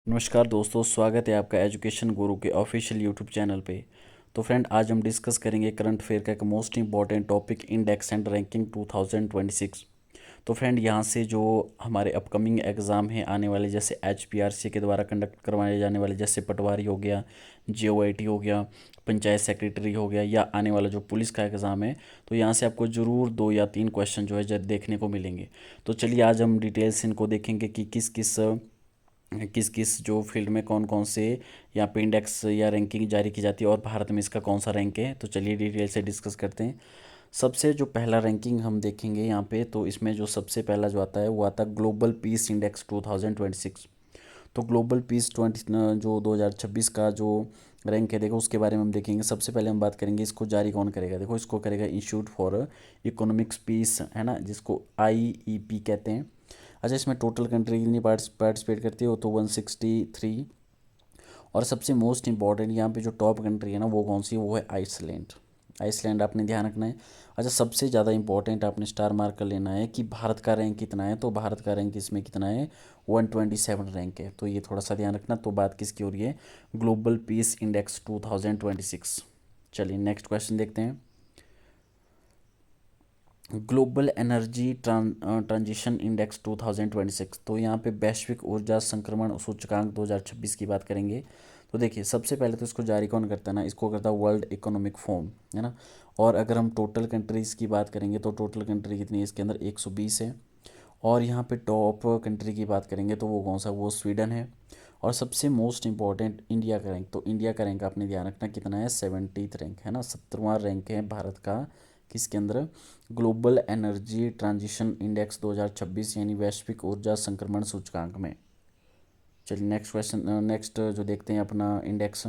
नमस्कार दोस्तों, स्वागत है आपका एजुकेशन गुरु के ऑफिशियल यूट्यूब चैनल पे। तो फ्रेंड, आज हम डिस्कस करेंगे करंट अफेयर का एक most important topic, index and ranking 2026। तो फ्रेंड, यहाँ से जो हमारे अपकमिंग एग्ज़ाम हैं आने वाले, जैसे HPRC के द्वारा कंडक्ट करवाए जाने वाले, जैसे पटवारी हो गया, JOIT हो गया, पंचायत सेक्रेटरी हो गया, या आने वाला जो पुलिस का एग्ज़ाम है, तो यहाँ से आपको ज़रूर 2 या 3 क्वेश्चन जो है देखने को मिलेंगे। तो चलिए आज हम डिटेल्स इनको देखेंगे कि किस किस जो फील्ड में कौन कौन से यहाँ पे इंडेक्स या रैंकिंग जारी की जाती है और भारत में इसका कौन सा रैंक है। तो चलिए डिटेल से डिस्कस करते हैं। सबसे जो पहला रैंकिंग हम देखेंगे यहाँ पे, तो इसमें जो सबसे पहला जो आता है वो आता है ग्लोबल पीस इंडेक्स 2026। तो ग्लोबल पीस 20 जो 2026 का जो रैंक है, देखो उसके बारे में हम देखेंगे। सबसे पहले हम बात करेंगे इसको जारी कौन करेगा। देखो इसको करेगा इंस्टीट्यूट फॉर इकोनॉमिक्स पीस, है ना, जिसको IEP कहते हैं। अच्छा, इसमें टोटल कंट्री कितनी पार्टिसिपेट करती है, वो तो 163। और सबसे मोस्ट इंपॉर्टेंट यहाँ पे जो टॉप कंट्री है ना, वो कौन सी है, वो है आइसलैंड। आइसलैंड आपने ध्यान रखना है। अच्छा, सबसे ज़्यादा इंपॉर्टेंट आपने स्टार मार्क कर लेना है कि भारत का रैंक कितना है। तो भारत का रैंक इसमें कितना है, 127 रैंक है। तो ये थोड़ा सा ध्यान रखना। तो बात किसकी हो रही है, ग्लोबल पीस इंडेक्स 2026। चलिए नेक्स्ट क्वेश्चन देखते हैं। Global energy transition index 2026। तो यहाँ पे वैश्विक ऊर्जा संक्रमण सूचकांक 2026 की बात करेंगे। तो देखिए, सबसे पहले तो इसको जारी कौन करता है ना, इसको करता है वर्ल्ड इकोनॉमिक फोरम, है ना। और अगर हम टोटल कंट्रीज़ की बात करेंगे तो टोटल कंट्री कितनी है इसके अंदर, 120 है। और यहाँ पे टॉप कंट्री की बात करेंगे तो वो कौन सा, वो स्वीडन है। और सबसे मोस्ट इंपॉर्टेंट इंडिया का रैंक, तो इंडिया का रैंक आपने ध्यान रखना कितना है, 70th रैंक है ना, 70वां रैंक है भारत का किसके अंदर, ग्लोबल एनर्जी ट्रांजिशन इंडेक्स 2026 यानी वैश्विक ऊर्जा संक्रमण सूचकांक में। चलिए नेक्स्ट क्वेश्चन, नेक्स्ट जो देखते हैं अपना index,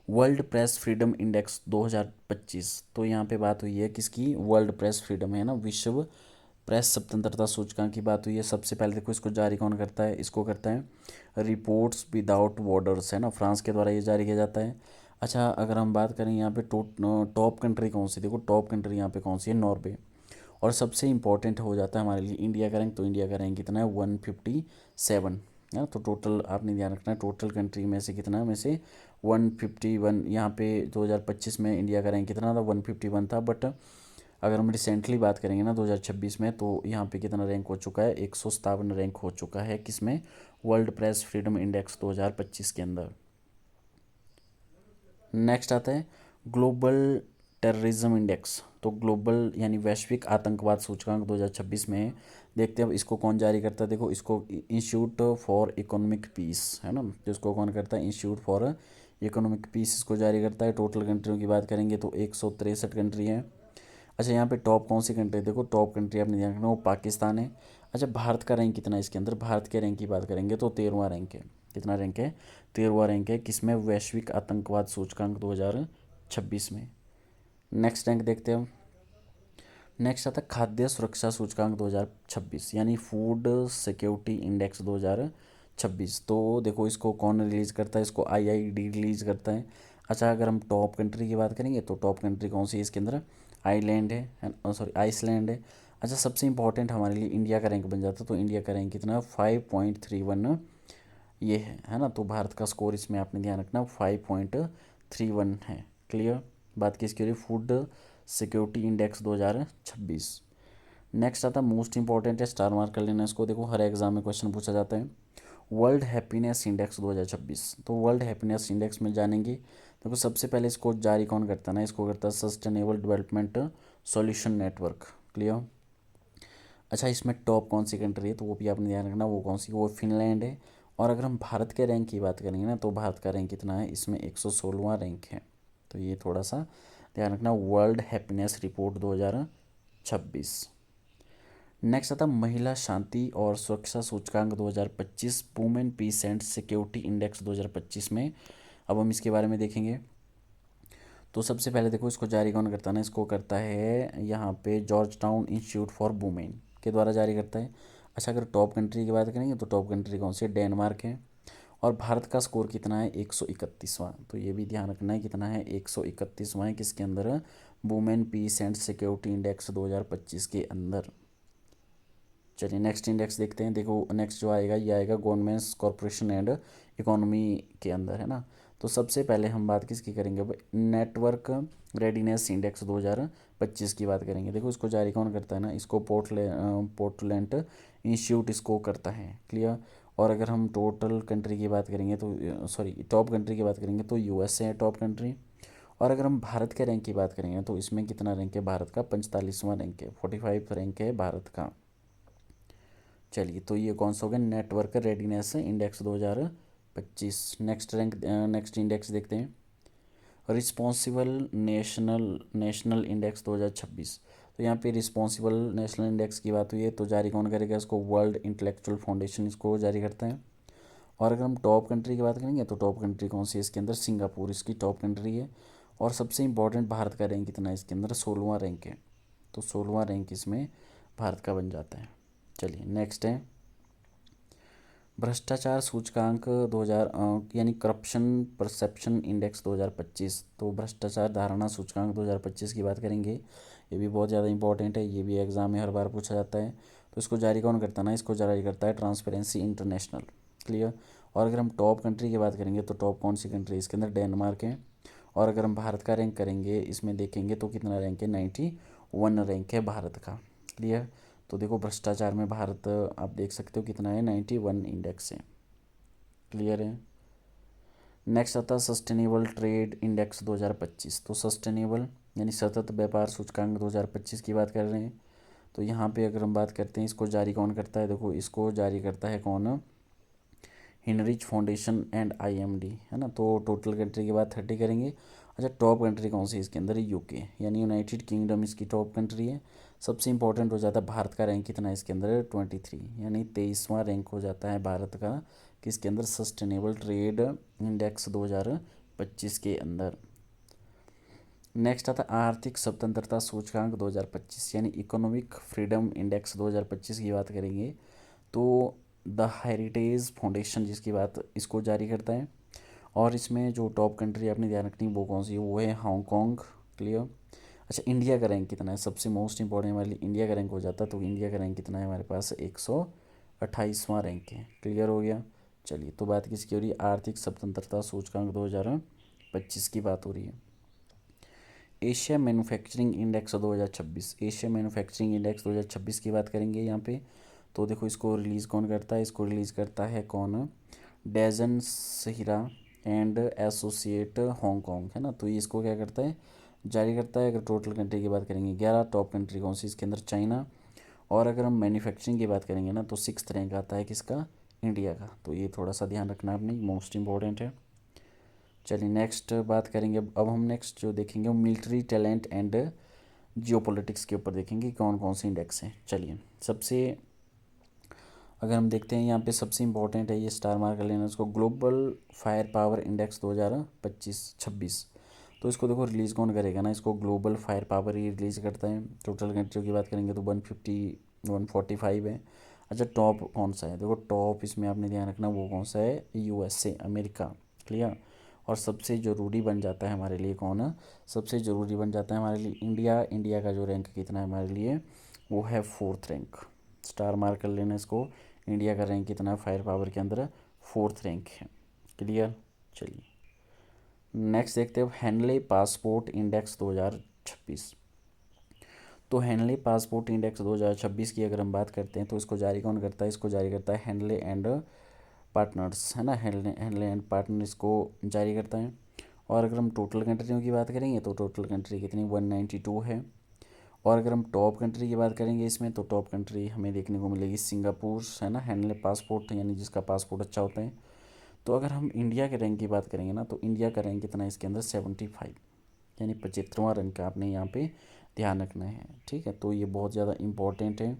world press freedom index 2025। तो यहाँ पे बात हुई है किसकी, वर्ल्ड प्रेस फ्रीडम, है ना, विश्व प्रेस स्वतंत्रता सूचकांक की बात हुई है। सबसे पहले देखो इसको जारी कौन करता है, इसको करता है रिपोर्ट्स विदाउट बॉर्डर्स, है ना, फ्रांस के द्वारा ये जारी किया जाता है। अच्छा, अगर हम बात करें यहाँ पे टॉप कंट्री कौन सी, देखो टॉप कंट्री यहाँ पे कौन सी है, नॉर्वे। और सबसे इंपॉर्टेंट हो जाता है हमारे लिए इंडिया का रैंक। तो इंडिया का रैंक कितना है, 157, है ना। तो टोटल आपने ध्यान रखना है, टोटल कंट्री में से कितना है, में से 151। यहाँ पे 2025 में इंडिया का रैंक कितना था, 151 था। बट अगर हम रिसेंटली बात करेंगे ना 2026 में, तो यहाँ पे कितना रैंक हो चुका है, 157 रैंक हो चुका है किसमें, वर्ल्ड प्रेस फ्रीडम इंडेक्स 2025 के अंदर। नेक्स्ट आता है ग्लोबल टेररिज्म इंडेक्स। तो ग्लोबल यानी वैश्विक आतंकवाद सूचकांक 2026 में देखते हैं अब इसको कौन जारी करता है। देखो इसको इंस्टीट्यूट फॉर इकोनॉमिक पीस, है ना, तो इसको कौन करता है, इंस्टीट्यूट फॉर इकोनॉमिक पीस इसको जारी करता है। टोटल कंट्रियों की बात करेंगे तो 163 कंट्री हैं। अच्छा, यहाँ पे टॉप कौन सी कंट्री है, देखो टॉप कंट्री आपने ध्यान रखना वो पाकिस्तान है। अच्छा, भारत का रैंक कितना है इसके अंदर, भारत के रैंक की बात करेंगे तो 13वां रैंक है। कितना रैंक है, 13वां रैंक है किसमें, वैश्विक आतंकवाद सूचकांक 2026 में। नेक्स्ट रैंक देखते हैं हम। नेक्स्ट आता है खाद्य सुरक्षा सूचकांक 2026 यानी फूड सिक्योरिटी इंडेक्स 2026। तो देखो इसको कौन रिलीज़ करता है, इसको IID रिलीज़ करता है। अच्छा, अगर हम टॉप कंट्री की बात करेंगे तो टॉप कंट्री कौन सी है इसके अंदर, आइलैंड है, सॉरी आइसलैंड है। अच्छा, सबसे इंपॉर्टेंट हमारे लिए इंडिया का रैंक बन जाता है। तो इंडिया का रैंक कितना, 5.31 ये है ना। तो भारत का स्कोर इसमें आपने ध्यान रखना 5.31 है। क्लियर, बात किसकी हो रही, फूड सिक्योरिटी इंडेक्स 2026। नेक्स्ट आता मोस्ट इंपॉर्टेंट है, स्टार मार्क कर लेना इसको। देखो हर एग्जाम में क्वेश्चन पूछा जाता है, वर्ल्ड हैप्पीनेस इंडेक्स 2026। तो वर्ल्ड हैप्पीनेस इंडेक्स में जानेंगे। देखो सबसे पहले इसको जारी कौन करता है ना, इसको करता है sustainable development solution network. Clear. अच्छा, इसमें टॉप कौन सी कंट्री है, तो वो भी आपने ध्यान रखना वो कौन सी, वो फिनलैंड है। और अगर हम भारत के रैंक की बात करेंगे ना, तो भारत का रैंक कितना है, इसमें 116वां रैंक है। तो ये थोड़ा सा ध्यान रखना, वर्ल्ड हैप्पीनेस रिपोर्ट 2026। नेक्स्ट आता महिला शांति और सुरक्षा सूचकांक 2025, women peace and security index 2025 में। अब हम इसके बारे में देखेंगे। तो सबसे पहले देखो इसको जारी कौन करता है ना, इसको करता है यहाँ पे George town institute for women के द्वारा जारी करता है। अच्छा, अगर टॉप कंट्री की बात करेंगे तो टॉप कंट्री कौन सी है, डेनमार्क है। और भारत का स्कोर कितना है, 131वां। तो ये भी ध्यान रखना है कितना है, 131वां है किसके अंदर, women peace and security index 2025 के अंदर। चलिए नेक्स्ट इंडेक्स देखते हैं। देखो नेक्स्ट जो आएगा ये आएगा गवर्नमेंट्स कॉरपोरेशन एंड इकोनॉमी के अंदर, है ना। तो सबसे पहले हम बात किसकी करेंगे भाई, नेटवर्क रेडीनेस इंडेक्स 2025 की बात करेंगे। देखो इसको जारी कौन करता है ना, इसको पोर्टलैंड इंस्टीट्यूट इसको करता है, क्लियर। और अगर हम टोटल कंट्री की बात करेंगे तो सॉरी टॉप कंट्री की बात करेंगे तो यूएसए है टॉप कंट्री। और अगर हम भारत के रैंक की बात करेंगे तो इसमें कितना रैंक है भारत का, 45वां रैंक है, 45 रैंक है भारत का। चलिए तो ये कौन सा हो गया, network readiness index 2025। Next index देखते हैं, रिस्पॉन्सिबल नेशनल इंडेक्स 2026। तो यहाँ पे रिस्पॉन्सिबल नेशनल इंडेक्स की बात हुई है, तो जारी कौन करेगा इसको, वर्ल्ड इंटेलेक्चुअल फाउंडेशन इसको जारी करता है। और अगर हम टॉप कंट्री की बात करेंगे तो टॉप कंट्री कौन सी है इसके अंदर, सिंगापुर इसकी टॉप कंट्री है। और सबसे इंपॉर्टेंट भारत का रैंक कितना है इसके अंदर, 16वां रैंक है। तो 16वां रैंक इसमें भारत का बन जाता है। चलिए नेक्स्ट है भ्रष्टाचार सूचकांक 2000 यानी करप्शन परसेप्शन इंडेक्स 2025। तो भ्रष्टाचार धारणा सूचकांक 2025 की बात करेंगे। ये भी बहुत ज़्यादा इंपॉर्टेंट है, ये भी एग्जाम में हर बार पूछा जाता है। तो इसको जारी कौन करता है ना, इसको जारी करता है ट्रांसपेरेंसी इंटरनेशनल, क्लियर। और अगर हम टॉप कंट्री की बात करेंगे तो टॉप कौन सी कंट्री इसके अंदर, डेनमार्क है। और अगर हम भारत का रैंक करेंगे इसमें देखेंगे तो कितना रैंक है, 91 रैंक है भारत का, क्लियर। तो देखो भ्रष्टाचार में भारत आप देख सकते हो कितना है, 91 इंडेक्स है, क्लियर है। नेक्स्ट आता है सस्टेनेबल ट्रेड इंडेक्स 2025। तो सस्टेनेबल यानी सतत व्यापार सूचकांक 2025 की बात कर रहे हैं। तो यहाँ पे अगर हम बात करते हैं इसको जारी कौन करता है, देखो इसको जारी करता है कौन, हिनरिच फाउंडेशन एंड आईएमडी, है ना। तो टोटल कंट्री की बात 30 करेंगे। अच्छा टॉप कंट्री कौन सी है इसके अंदर, यूके यानी यूनाइटेड किंगडम इसकी टॉप कंट्री है। सबसे इंपॉर्टेंट हो जाता है भारत का रैंक कितना है इसके अंदर, 23 यानी 23वां रैंक हो जाता है भारत का किसके अंदर, सस्टेनेबल ट्रेड इंडेक्स 2025 के अंदर। नेक्स्ट आता है आर्थिक स्वतंत्रता सूचकांक 2025 यानी इकोनॉमिक फ्रीडम इंडेक्स 2025 की बात करेंगे। तो द हेरिटेज फाउंडेशन जिसकी बात इसको जारी करता है। और इसमें जो टॉप कंट्री आपने ध्यान रखनी वो कौन सी है, वो है हांगकॉन्ग, क्लियर। अच्छा इंडिया का रैंक कितना है, सबसे मोस्ट इंपॉर्टेंट हमारे लिए इंडिया का रैंक हो जाता है। तो इंडिया का रैंक कितना है हमारे पास, 128वां रैंक है, क्लियर हो गया। चलिए तो बात किसकी हो रही है, आर्थिक स्वतंत्रता सूचकांक 2025 की बात हो रही है। Asia manufacturing index 2026, Asia manufacturing index 2026 की बात करेंगे यहाँ पे। तो देखो इसको रिलीज़ कौन करता है, इसको रिलीज़ करता है कौन, डेजन सहिरा एंड एसोसिएट हांगकॉन्ग, है ना। तो ये इसको क्या करता है, जारी करता है। अगर टोटल कंट्री की बात करेंगे 11 टॉप कंट्री कौन सी इसके अंदर, चाइना। और अगर हम मैन्युफैक्चरिंग की बात करेंगे ना तो 6th रैंक आता है किसका, इंडिया का। तो ये थोड़ा सा ध्यान रखना आपने, मोस्ट इंपॉर्टेंट है। चलिए नेक्स्ट बात करेंगे, अब हम नेक्स्ट जो देखेंगे वो मिलिट्री टैलेंट एंड जियोपॉलिटिक्स के ऊपर देखेंगे कौन कौन से इंडेक्स हैं। चलिए सबसे अगर हम देखते हैं यहाँ पे सबसे इंपॉर्टेंट है, ये स्टार मार्क कर लेना इसको, ग्लोबल फायर पावर इंडेक्स 2025-26। तो इसको देखो रिलीज़ कौन करेगा ना, इसको ग्लोबल फायर पावर ही रिलीज़ करता है। टोटल कंट्रियों की बात करेंगे तो 150 145 है। अच्छा टॉप कौन सा है, देखो टॉप इसमें आपने ध्यान रखना वो कौन सा है, यूएसए अमेरिका, क्लियर। और सबसे ज़रूरी बन जाता है हमारे लिए कौन, सबसे ज़रूरी बन जाता है हमारे लिए इंडिया। इंडिया का जो रैंक कितना है हमारे लिए, वो है 4th रैंक, स्टार मार्क कर लेना इसको। इंडिया का रैंक कितना है फायर पावर के अंदर, 4th रैंक है, क्लियर। चलिए नेक्स्ट देखते हैं हैंडले पासपोर्ट इंडेक्स 2026। तो हैंडले पासपोर्ट इंडेक्स 2026 की अगर हम बात करते हैं तो इसको जारी कौन करता है, इसको जारी करता है हैंडले एंड पार्टनर्स, है ना। हैंडले एंड पार्टनर इसको जारी करता है। और अगर हम टोटल कंट्रियों की बात करेंगे तो टोटल कंट्री कितनी, 192 है। और अगर हम टॉप कंट्री की बात करेंगे इसमें तो टॉप कंट्री हमें देखने को मिलेगी सिंगापुर, है ना। हैंडले पासपोर्ट यानी जिसका पासपोर्ट अच्छा होता है। तो अगर हम इंडिया के रैंक की बात करेंगे ना तो इंडिया का रैंक कितना है इसके अंदर, 75 यानी 75वां रैंक का आपने यहाँ पे ध्यान रखना है, ठीक है। तो ये बहुत ज़्यादा इंपॉर्टेंट है,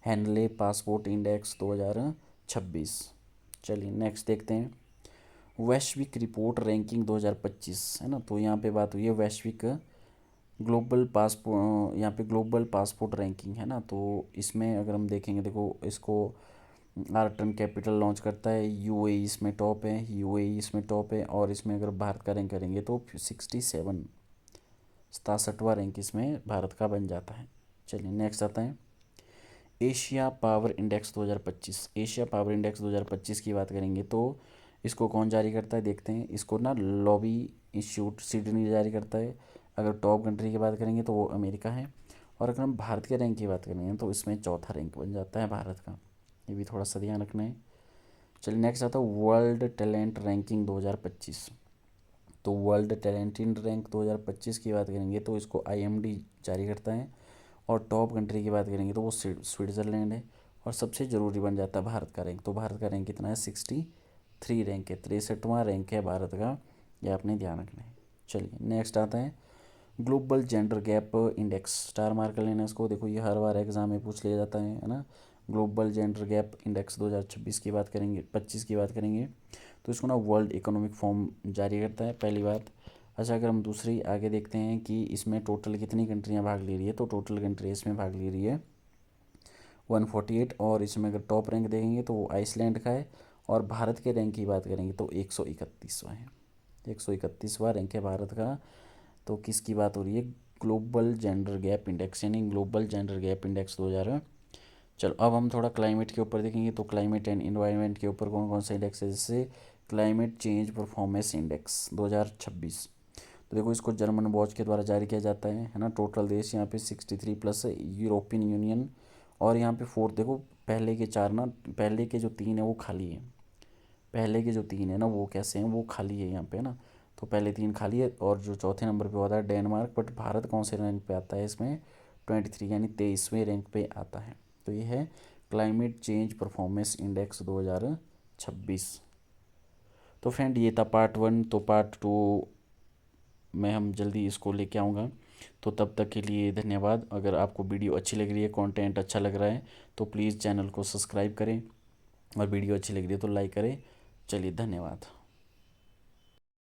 हैंडले पासपोर्ट इंडेक्स 2026। चलिए नेक्स्ट देखते हैं वैश्विक रिपोर्ट रैंकिंग 2025, है ना। तो यहाँ पे बात हुई है वैश्विक ग्लोबल पासपोर्ट, यहाँ पे ग्लोबल पासपोर्ट रैंकिंग, है ना। तो इसमें अगर हम देखेंगे देखो इसको आर्टन कैपिटल लॉन्च करता है, यूएई इसमें टॉप है, यूएई इसमें टॉप है। और इसमें अगर भारत का रैंक करेंगे तो 67 67वां रैंक इसमें भारत का बन जाता है। चलिए नेक्स्ट आता है Asia power index 2025, Asia power index 2025 की बात करेंगे तो इसको कौन जारी करता है देखते हैं। इसको ना लॉबी इंस्टीट्यूट सिडनी जारी करता है। अगर टॉप कंट्री की बात करेंगे तो वो अमेरिका है। और अगर हम भारत के रैंक की बात करेंगे तो इसमें चौथा रैंक बन जाता है भारत का। ये भी थोड़ा सा ध्यान रखना है। चलिए नेक्स्ट आता है वर्ल्ड टैलेंट रैंकिंग 2025। तो वर्ल्ड टैलेंटेड रैंक 2025 की बात करेंगे तो इसको आईएमडी जारी करता है। और टॉप कंट्री की बात करेंगे तो वो स्विट्ज़रलैंड है। और सबसे ज़रूरी बन जाता है भारत का रैंक। तो भारत का रैंक कितना है, 63 रैंक है, 63वां रैंक है भारत का। ये आपने ध्यान रखना है। चलिए नेक्स्ट आता है global gender gap index, star mark कर लेना इसको। देखो ये हर बार एग्जाम में पूछ लिया जाता है ना। ग्लोबल जेंडर गैप इंडेक्स 2026 की बात करेंगे, 25 की बात करेंगे तो इसको ना वर्ल्ड इकोनॉमिक फोरम जारी करता है, पहली बात। अच्छा अगर हम दूसरी आगे देखते हैं कि इसमें टोटल कितनी कंट्रियां भाग ले रही है, तो टोटल कंट्री इसमें भाग ले रही है 148। और इसमें अगर टॉप रैंक देखेंगे तो वो आइसलैंड का है। और भारत के रैंक की बात करेंगे तो 131वां है, 131वां रैंक है भारत का। तो किसकी बात हो रही है, ग्लोबल जेंडर गैप इंडेक्स, यानी ग्लोबल जेंडर गैप इंडेक्स 2000। चलो अब हम थोड़ा क्लाइमेट के ऊपर देखेंगे। तो क्लाइमेट एंड इन्वायरमेंट के ऊपर कौन कौन सा इंडेक्स है, जैसे क्लाइमेट चेंज परफॉर्मेंस इंडेक्स 2026। तो देखो इसको जर्मन वॉच के द्वारा जारी किया जाता है ना। टोटल देश यहाँ पे 63 प्लस है, यूरोपियन यूनियन। और यहाँ पे फोर्थ देखो, पहले के चार ना, पहले के जो तीन है वो खाली है। पहले के जो तीन है ना वो कैसे हैं, वो खाली है यहाँ पे ना। तो पहले तीन खाली है। और जो चौथे नंबर पे होता है डेनमार्क। बट भारत कौन से रैंक पे आता है इसमें, 23 यानी 23वें रैंक पे आता है। तो ये है क्लाइमेट चेंज परफॉर्मेंस इंडेक्स 2026। तो फ्रेंड ये था पार्ट 1। तो पार्ट 2 में हम जल्दी इसको लेके आऊँगा। तो तब तक के लिए धन्यवाद। अगर आपको वीडियो अच्छी लग रही है, कंटेंट अच्छा लग रहा है तो प्लीज़ चैनल को सब्सक्राइब करें। और वीडियो अच्छी लग रही है तो लाइक करें। चलिए धन्यवाद।